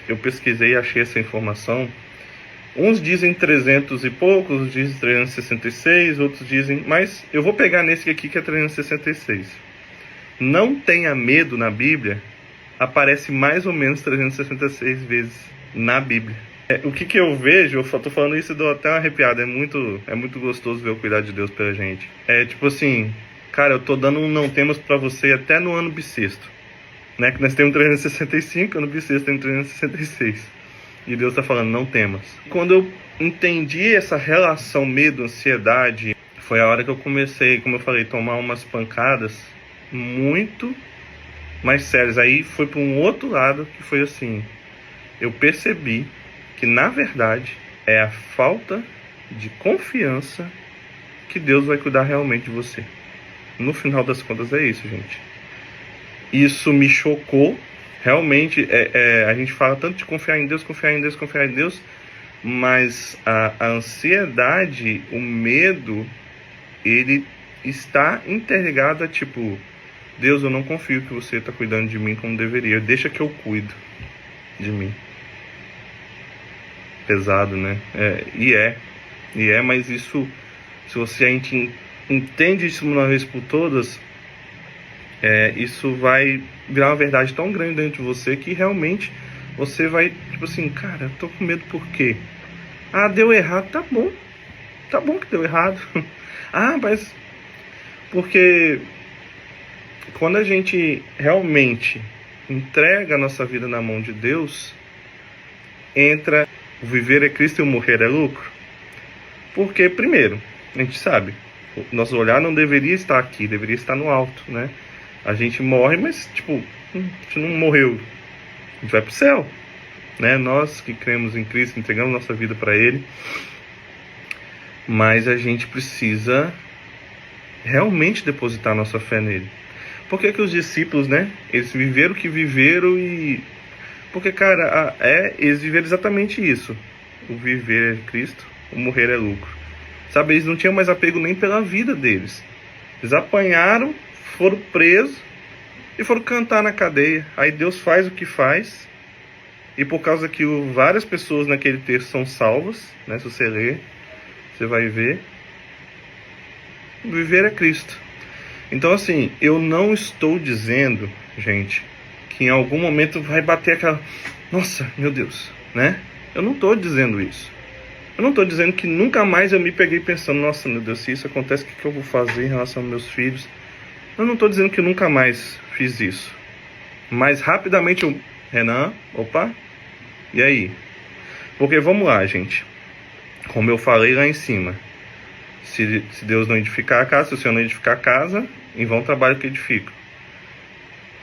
eu pesquisei e achei essa informação. Uns dizem 300 e poucos, outros dizem 366, outros dizem... Mas eu vou pegar nesse aqui que é 366. Não tenha medo na Bíblia, aparece mais ou menos 366 vezes na Bíblia. O que eu vejo, eu tô falando isso e dou até uma arrepiada, é muito gostoso ver o cuidado de Deus pela gente. É tipo assim, cara, eu tô dando um não temos pra você até no ano bissexto. Né? Que nós temos 365, ano bissexto temos 366. E Deus está falando, não temas. Quando eu entendi essa relação medo, ansiedade, foi a hora que eu comecei, como eu falei, tomar umas pancadas muito mais sérias. Aí foi para um outro lado, que foi assim, eu percebi que na verdade é a falta de confiança que Deus vai cuidar realmente de você. No final das contas é isso, gente. Isso me chocou. Realmente, a gente fala tanto de confiar em Deus, confiar em Deus, confiar em Deus, mas a ansiedade, o medo, ele está interligado a tipo, Deus, eu não confio que você está cuidando de mim como deveria, deixa que eu cuido de mim. Pesado, né? Mas isso, se a gente entende isso uma vez por todas, isso vai virar uma verdade tão grande dentro de você que realmente você vai, tipo assim, cara, eu tô com medo por quê? Ah, deu errado, tá bom que deu errado. Ah, mas porque quando a gente realmente entrega a nossa vida na mão de Deus, entra o viver é Cristo e o morrer é lucro. Porque, primeiro, a gente sabe, o nosso olhar não deveria estar aqui, deveria estar no alto, né? A gente morre, mas, tipo, a gente não morreu. A gente vai pro céu, né? Nós que cremos em Cristo, entregamos nossa vida para Ele. Mas a gente precisa realmente depositar nossa fé nele. Por que os discípulos, né? Eles viveram o que viveram e... Porque, cara, eles viveram exatamente isso. O viver é Cristo, o morrer é lucro. Sabe, eles não tinham mais apego nem pela vida deles. Eles apanharam, foram presos e foram cantar na cadeia. Aí Deus faz o que faz. E por causa que várias pessoas naquele texto são salvas, né? Se você ler, você vai ver. Viver é Cristo. Então assim, eu não estou dizendo, gente, que em algum momento vai bater aquela... Nossa, meu Deus, né? Eu não estou dizendo isso. Eu não estou dizendo que nunca mais eu me peguei pensando, nossa, meu Deus, se isso acontece, o que eu vou fazer em relação aos meus filhos? Eu não estou dizendo que nunca mais fiz isso. Mas rapidamente eu... Renan, opa, e aí? Porque vamos lá, gente. Como eu falei lá em cima. Se Deus não edificar a casa, se o Senhor não edificar a casa, em vão trabalho que edifica.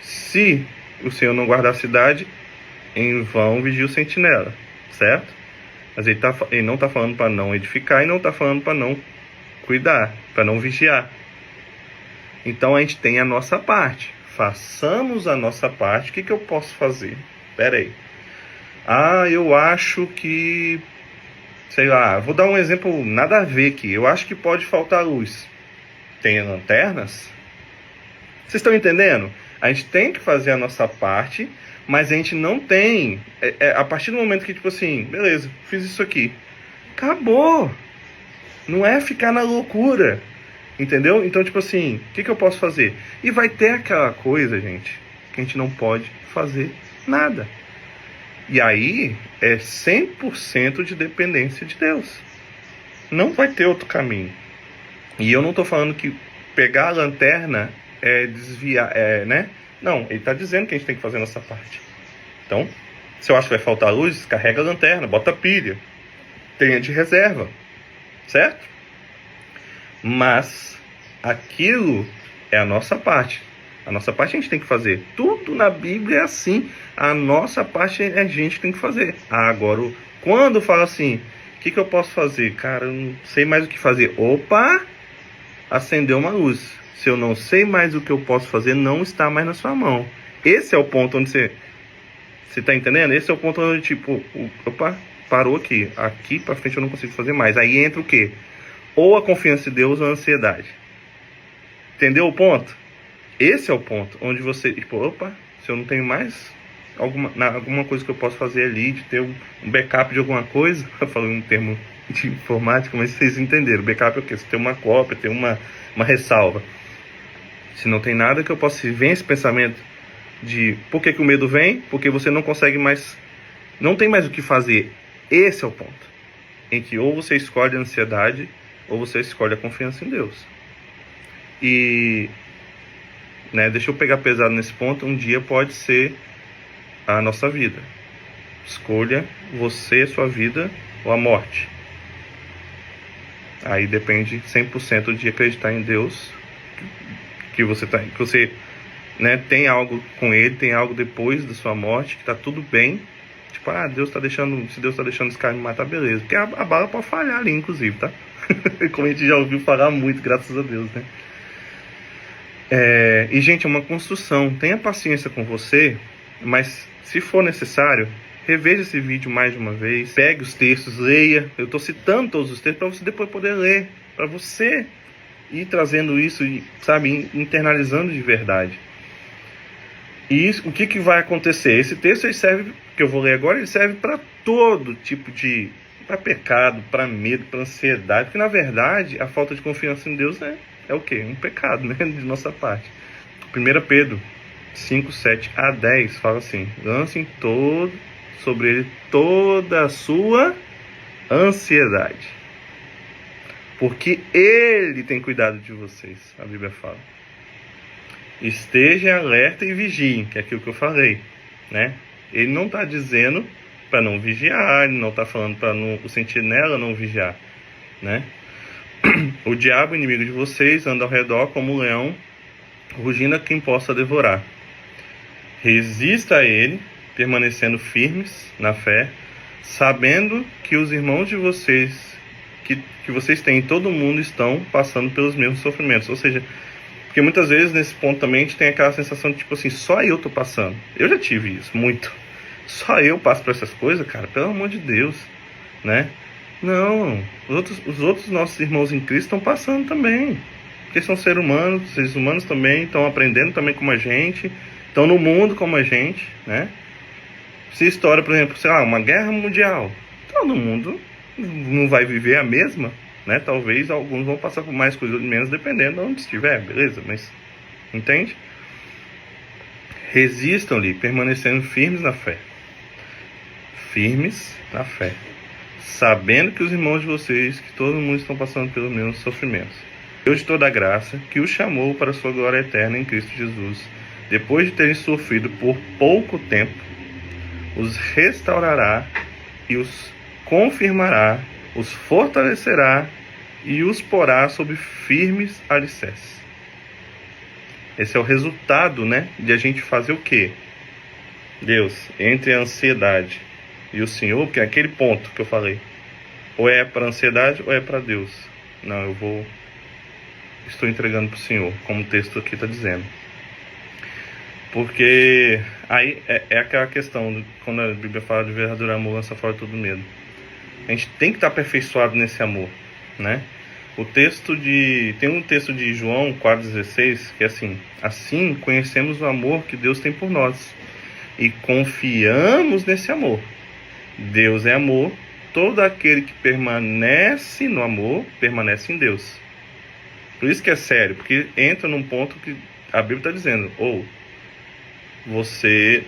Se o Senhor não guardar a cidade, em vão vigia o sentinela, certo? Mas ele não está falando para não edificar e não está falando para não cuidar, para não vigiar. Então a gente tem a nossa parte. Façamos a nossa parte. O que eu posso fazer? Pera aí. Ah, eu acho que... Sei lá, vou dar um exemplo nada a ver aqui. Eu acho que pode faltar luz. Tem lanternas? Vocês estão entendendo? A gente tem que fazer a nossa parte, mas a gente não tem... a partir do momento que, tipo assim, beleza, fiz isso aqui. Acabou. Não é ficar na loucura. Entendeu? Então, tipo assim, o que eu posso fazer? E vai ter aquela coisa, gente, que a gente não pode fazer nada. E aí, é 100% de dependência de Deus. Não vai ter outro caminho. E eu não tô falando que pegar a lanterna é desviar, né? Não, ele tá dizendo que a gente tem que fazer a nossa parte. Então, se eu acho que vai faltar luz, carrega a lanterna, bota pilha. Tenha de reserva. Certo? Mas aquilo é a nossa parte. A nossa parte a gente tem que fazer. Tudo na Bíblia é assim. A nossa parte a gente tem que fazer. Agora, quando fala assim, o que eu posso fazer? Cara, eu não sei mais o que fazer. Opa! Acendeu uma luz. Se eu não sei mais o que eu posso fazer, não está mais na sua mão. Esse é o ponto onde você está entendendo? Esse é o ponto onde, tipo, opa, parou aqui. Aqui para frente eu não consigo fazer mais. Aí entra o quê? Ou a confiança em Deus ou a ansiedade. Entendeu o ponto? Esse é o ponto onde você, tipo, opa, se eu não tenho mais alguma coisa que eu posso fazer ali, de ter um backup de alguma coisa, falando um termo de informática, mas vocês entenderam. Backup é o quê? Você tem uma cópia, tem uma ressalva. Se não tem nada que eu possa... Se vem esse pensamento de por que o medo vem? Porque você não consegue mais... Não tem mais o que fazer. Esse é o ponto. Em que ou você escolhe a ansiedade, ou você escolhe a confiança em Deus. E... deixa eu pegar pesado nesse ponto. Um dia pode ser a nossa vida. Escolha você, a sua vida, ou a morte. Aí depende 100% de acreditar em Deus, que você tem algo com Ele, tem algo depois da sua morte, que tá tudo bem. Tipo, se Deus tá deixando esse cara me matar, beleza. Porque a bala pode falhar ali, inclusive, tá? Como a gente já ouviu falar muito, graças a Deus, né? E, gente, é uma construção. Tenha paciência com você, mas se for necessário, reveja esse vídeo mais de uma vez. Pegue os textos, leia. Eu estou citando todos os textos para você depois poder ler. Para você ir trazendo isso, sabe, internalizando de verdade. E isso, o que vai acontecer? Esse texto ele serve, que eu vou ler agora, ele serve para todo tipo de... para pecado, para medo, para ansiedade. Porque, na verdade, a falta de confiança em Deus é o quê? Um pecado, né? De nossa parte. 1 Pedro 5, 7 a 10 fala assim: lancem sobre ele toda a sua ansiedade, porque ele tem cuidado de vocês. A Bíblia fala. Esteja alerta e vigiem, que é aquilo que eu falei, né? Ele não está dizendo para não vigiar, ele não está falando para o sentinela não vigiar, né? O diabo, inimigo de vocês, anda ao redor como um leão, rugindo a quem possa devorar. Resista a ele, permanecendo firmes na fé, sabendo que os irmãos de vocês, que vocês têm em todo mundo, estão passando pelos mesmos sofrimentos. Ou seja, porque muitas vezes nesse ponto também a gente tem aquela sensação de tipo assim, só eu tô passando. Eu já tive isso, muito. Só eu passo por essas coisas, cara, pelo amor de Deus, né? Não, os outros nossos irmãos em Cristo estão passando também. Porque são seres humanos também, estão aprendendo também como a gente, estão no mundo como a gente, né? Se estoura, por exemplo, sei lá, uma guerra mundial, todo mundo não vai viver a mesma, né? Talvez alguns vão passar por mais coisas ou menos, dependendo de onde estiver, beleza? Mas, entende? Resistam-lhe, permanecendo firmes na fé. Firmes na fé. Sabendo que os irmãos de vocês, que todo mundo estão passando pelos mesmos sofrimentos. Deus de toda a graça, que os chamou para a sua glória eterna em Cristo Jesus, depois de terem sofrido por pouco tempo, os restaurará e os confirmará, os fortalecerá e os porá sob firmes alicerces. Esse é o resultado, né, de a gente fazer o quê? Deus, entre a ansiedade e o Senhor, que é aquele ponto que eu falei, ou é para a ansiedade ou é para Deus. Não, estou entregando para o Senhor, como o texto aqui está dizendo. Porque aí é aquela questão, quando a Bíblia fala de verdadeiro amor, lança fora todo medo. A gente tem que estar aperfeiçoado nesse amor, né? Tem um texto de João 4,16 que é assim: assim conhecemos o amor que Deus tem por nós e confiamos nesse amor. Deus é amor, todo aquele que permanece no amor, permanece em Deus. Por isso que é sério, porque entra num ponto que a Bíblia está dizendo, você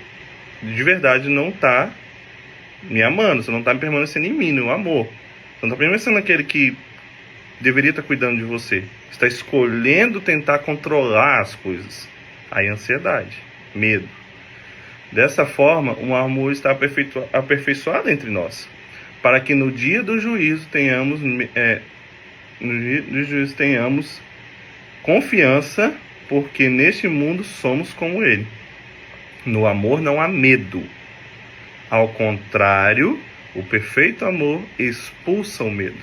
de verdade não está me amando, você não está permanecendo em mim, no amor. Você não está permanecendo naquele que deveria estar cuidando de você. Você está escolhendo tentar controlar as coisas. Aí ansiedade, medo. Dessa forma, o amor está aperfeiçoado entre nós, para que no dia do juízo tenhamos confiança, porque neste mundo somos como ele. No amor não há medo. Ao contrário, o perfeito amor expulsa o medo,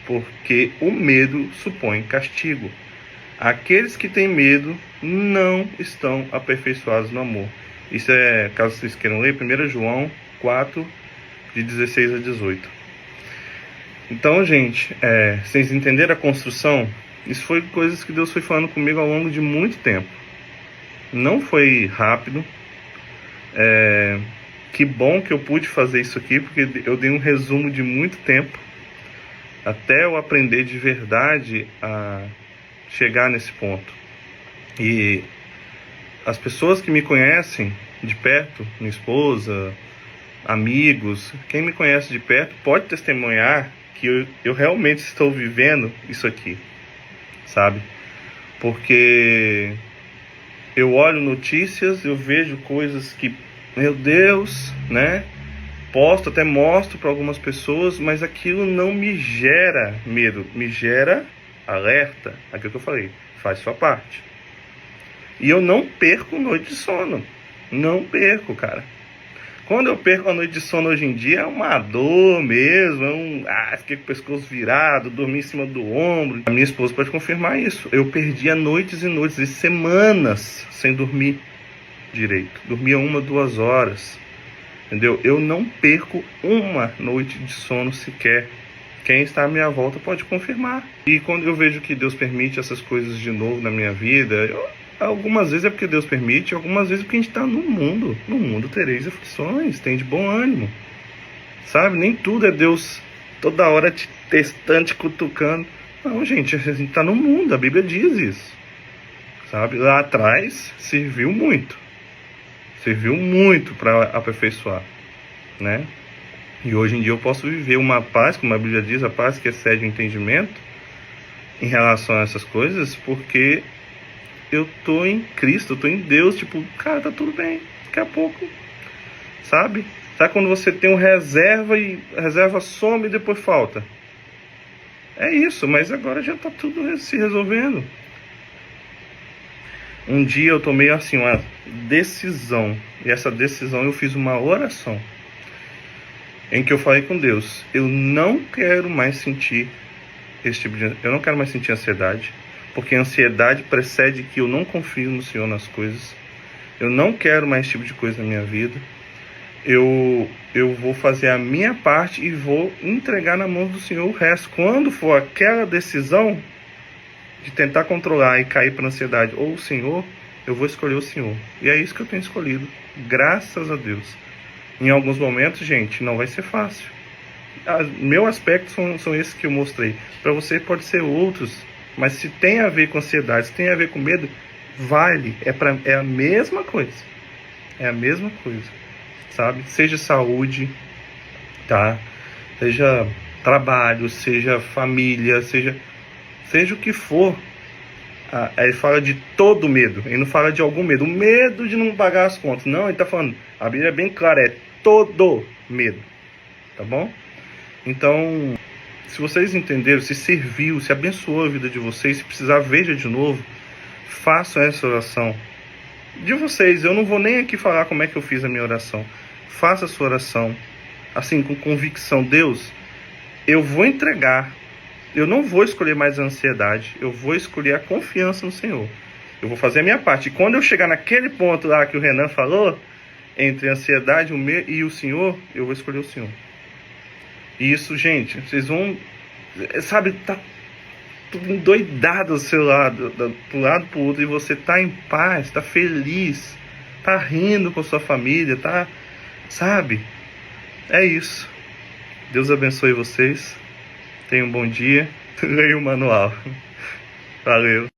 porque o medo supõe castigo. Aqueles que têm medo não estão aperfeiçoados no amor. Isso é, caso vocês queiram ler, 1 João 4, de 16 a 18. Então, gente, vocês entenderam a construção? Isso foi coisas que Deus foi falando comigo ao longo de muito tempo. Não foi rápido, Que bom que eu pude fazer isso aqui, porque eu dei um resumo de muito tempo até eu aprender de verdade a chegar nesse ponto. E as pessoas que me conhecem de perto, minha esposa, amigos, quem me conhece de perto pode testemunhar que eu realmente estou vivendo isso aqui, sabe? Porque eu olho notícias, eu vejo coisas que, meu Deus, né? Posto, até mostro para algumas pessoas, mas aquilo não me gera medo, me gera alerta. Aquilo que eu falei, faz sua parte. E eu não perco noite de sono. Não perco, cara. Quando eu perco a noite de sono hoje em dia, é uma dor mesmo, fiquei com o pescoço virado, dormi em cima do ombro. A minha esposa pode confirmar isso. Eu perdia noites e noites e semanas sem dormir direito. Dormia 1, 2 horas. Entendeu? Eu não perco uma noite de sono sequer. Quem está à minha volta pode confirmar. E quando eu vejo que Deus permite essas coisas de novo na minha vida, algumas vezes é porque Deus permite, algumas vezes é porque a gente está no mundo. No mundo tereis aflições, tem de bom ânimo. Sabe? Nem tudo é Deus toda hora te testando, te cutucando. Não, gente, a gente está no mundo, a Bíblia diz isso. Sabe? Lá atrás serviu muito. Serviu muito para aperfeiçoar, né? E hoje em dia eu posso viver uma paz, como a Bíblia diz, a paz que excede o entendimento em relação a essas coisas, porque eu tô em Cristo, eu tô em Deus, tipo, cara, tá tudo bem, daqui a pouco, sabe? Sabe quando você tem um reserva e a reserva some e depois falta? É isso, mas agora já tá tudo se resolvendo. Um dia eu tomei assim uma decisão, e essa decisão eu fiz uma oração, em que eu falei com Deus, eu não quero mais sentir eu não quero mais sentir ansiedade, porque a ansiedade precede que eu não confio no Senhor nas coisas. Eu não quero mais esse tipo de coisa na minha vida. Eu vou fazer a minha parte e vou entregar na mão do Senhor o resto. Quando for aquela decisão de tentar controlar e cair para a ansiedade ou o Senhor, eu vou escolher o Senhor. E é isso que eu tenho escolhido, graças a Deus. Em alguns momentos, gente, não vai ser fácil. Meu aspecto são esses que eu mostrei. Para você pode ser outros, mas se tem a ver com ansiedade, se tem a ver com medo, vale. É a mesma coisa. É a mesma coisa, sabe? Seja saúde, tá? Seja trabalho, seja família, seja o que for. Ele fala de todo medo, ele não fala de algum medo. O medo de não pagar as contas. Não, ele está falando, a Bíblia é bem clara, é todo medo. Tá bom? Então, se vocês entenderam, se serviu, se abençoou a vida de vocês, se precisar, veja de novo, façam essa oração. De vocês, eu não vou nem aqui falar como é que eu fiz a minha oração. Faça a sua oração, assim, com convicção. Deus, eu vou entregar. Eu não vou escolher mais a ansiedade, eu vou escolher a confiança no Senhor. Eu vou fazer a minha parte. E quando eu chegar naquele ponto lá que o Renan falou, entre a ansiedade e o Senhor, eu vou escolher o Senhor. E isso, gente, vocês vão, sabe, tá tudo endoidado do seu lado, pro lado pro outro, e você tá em paz, tá feliz, tá rindo com sua família, tá, sabe? É isso. Deus abençoe vocês. Tenha um bom dia. Leia o manual. Valeu.